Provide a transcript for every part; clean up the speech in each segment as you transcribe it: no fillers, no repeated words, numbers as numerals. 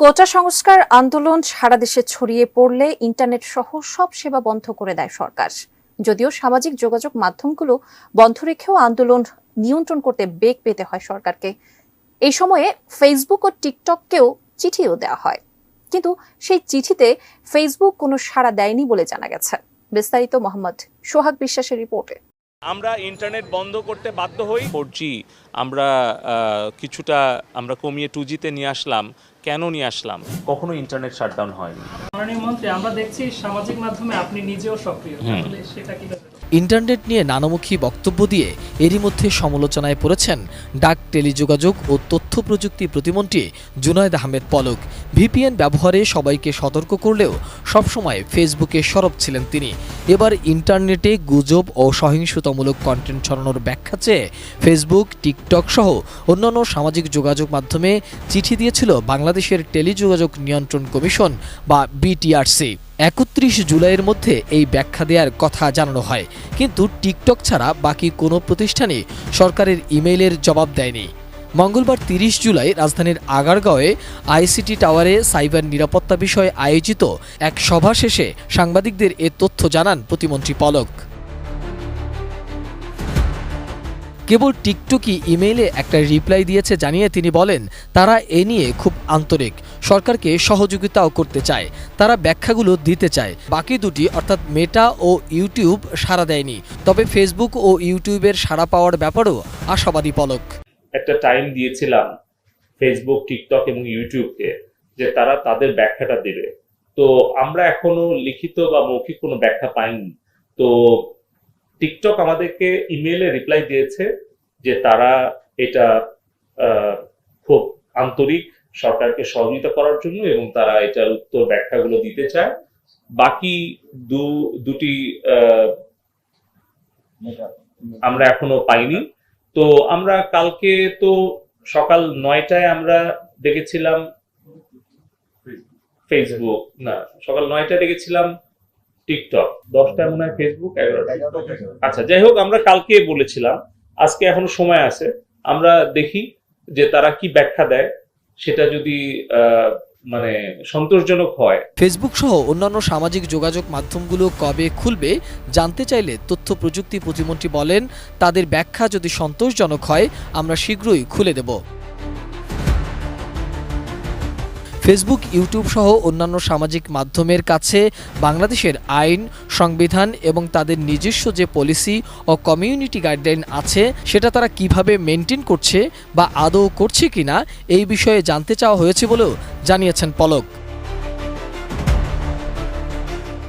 কোটা সংস্কার আন্দোলন সারা দেশে ছড়িয়ে পড়লে ইন্টারনেট সহ সব সেবা বন্ধ করে দেয় সরকার। যদিও সামাজিক যোগাযোগ মাধ্যমগুলো বন্ধ রেখেও আন্দোলন নিয়ন্ত্রণ করতে বেগ পেতে হয় সরকারকে। এই সময়ে ফেসবুক ও টিকটককেও চিঠিও দেওয়া হয়, কিন্তু সেই চিঠিতে ফেসবুক কোনো সাড়া দেয়নি বলে জানা গেছে। বিস্তারিত মোহাম্মদ সোহাগ বিশ্বাসের রিপোর্টে। আমরা ইন্টারনেট বন্ধ করতে বাধ্য হই। 4G আমরা কিছুটা কমিয়ে 2G-তে নিয়ে আসলাম। কেন নিয়ে আসলাম? কখনো ইন্টারনেট শাটডাউন হয়নি। মাননীয় মন্ত্রী, আমরা দেখছি সামাজিক মাধ্যমে আপনি নিজেও সক্রিয়, তাহলে সেটা কিভাবে? ইন্টারনেট নিয়ে নানামুখী বক্তব্য দিয়ে এরই মধ্যে সমালোচনায় পড়েছেন ডাক, টেলিযোগাযোগ ও তথ্য প্রযুক্তি প্রতিমন্ত্রী জুনায়েদ আহমেদ পলক। ভিপিএন ব্যবহারে সবাইকে সতর্ক করলেও সবসময় ফেসবুকে সরব ছিলেন তিনি। এবার ইন্টারনেটে গুজব ও সহিংসতামূলক কন্টেন্ট ছড়ানোর ব্যাখ্যা চেয়ে ফেসবুক, টিকটক সহ অন্যান্য সামাজিক যোগাযোগ মাধ্যমে চিঠি দিয়েছিল বাংলাদেশের টেলিযোগাযোগ নিয়ন্ত্রণ কমিশন বা বিটিআরসি। ৩১ জুলাইয়ের মধ্যে এই ব্যাখ্যা দেওয়ার কথা জানানো হয়, কিন্তু টিকটক ছাড়া বাকি কোনো প্রতিষ্ঠানই সরকারের ইমেইলের জবাব দেয়নি। মঙ্গলবার ৩০ জুলাই রাজধানীর আগারগাঁওয়ে আইসিটি টাওয়ারে সাইবার নিরাপত্তা বিষয়ে আয়োজিত এক সভা শেষে সাংবাদিকদের এ তথ্য জানান প্রতিমন্ত্রী পলক। কেবল টিকটকই ইমেইলে একটা রিপ্লাই দিয়েছে জানিয়ে তিনি বলেন, তারা এ নিয়ে খুব আন্তরিক, সরকারকে সহযোগিতাও করতে চায়, তারা ব্যাখ্যাগুলো দিতে চায়। বাকি দুটি অর্থাৎ মেটা ও ইউটিউব সাড়া দেয়নি, তবে ফেসবুক ও ইউটিউবের সাড়া পাওয়ার ব্যাপারেও আশাবাদী পলক। একটা টাইম দিয়েছিলাম ফেসবুক, টিকটক এবং ইউটিউবকে যে তারা তাদের ব্যাখ্যাটা দেবে। তো আমরা এখনো লিখিত বা মৌখিক কোনো ব্যাখ্যা পাইনি। তো টিকটক আমাদেরকে ইমেইলে রিপ্লাই দিয়েছে যে তারা এটা খুব আন্তরিক, সরকারকে সহযোগিতা করার জন্য, এবং তারা এটার উত্তর ব্যাখ্যাগুলো দিতে চায়। বাকি দুটি আমরা এখনো পাইনি। তো আমরা কালকে তো সকাল ৯টায় আমরা দেখেছিলাম ফেসবুক, না সকাল ৯টায় দেখেছিলাম টিকটক, 10টায় মনে হয় ফেসবুক, 11টায়। আচ্ছা, যাই হোক, আমরা কালকে বলেছিলাম, আজকে এখনো সময় আছে, আমরা দেখি যে তারা কি ব্যাখ্যা দেয়। সেটা যদি সন্তোষজনক হয়। ফেসবুক সহ অন্যান্য সামাজিক যোগাযোগ মাধ্যমগুলো কবে খুলবে জানতে চাইলে তথ্য প্রযুক্তি প্রতিমন্ত্রী বলেন, তাদের ব্যাখ্যা যদি সন্তোষজনক হয় আমরা শীঘ্রই খুলে দেব। ফেসবুক, ইউটিউব সহ অন্যান্য সামাজিক মাধ্যমের কাছে বাংলাদেশের আইন, সংবিধান এবং তাদের নিজস্ব যে পলিসি ও কমিউনিটি গাইডলাইন আছে সেটা তারা কিভাবে মেনটেন করছে বা আদৌ করছে কিনা এই বিষয়ে জানতে চাওয়া হয়েছে বলেও জানিয়েছেন পলক।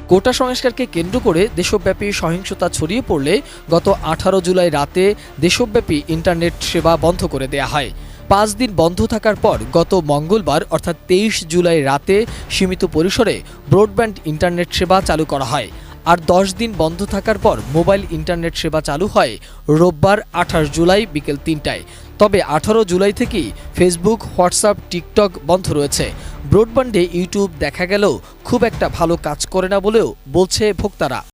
কোটা সংস্কারকে কেন্দ্র করে দেশব্যাপী সহিংসতা ছড়িয়ে পড়লে গত 18 জুলাই রাতে দেশব্যাপী ইন্টারনেট সেবা বন্ধ করে দেয়া হয়। 5 দিন বন্ধ থাকার পর গত মঙ্গলবার অর্থাৎ 23 জুলাই রাতে সীমিত পরিসরে ব্রডব্যান্ড ইন্টারনেট সেবা চালু করা হয়। আর 10 দিন বন্ধ থাকার পর মোবাইল ইন্টারনেট সেবা চালু হয় রোববার 28 জুলাই বিকেল 3টায়। তবে 18 জুলাই থেকেই ফেসবুক, হোয়াটসঅ্যাপ, টিকটক বন্ধ রয়েছে। ব্রডব্যান্ডে ইউটিউব দেখা গেলেও খুব একটা ভালো কাজ করে না বলেও বলছে ভোক্তারা।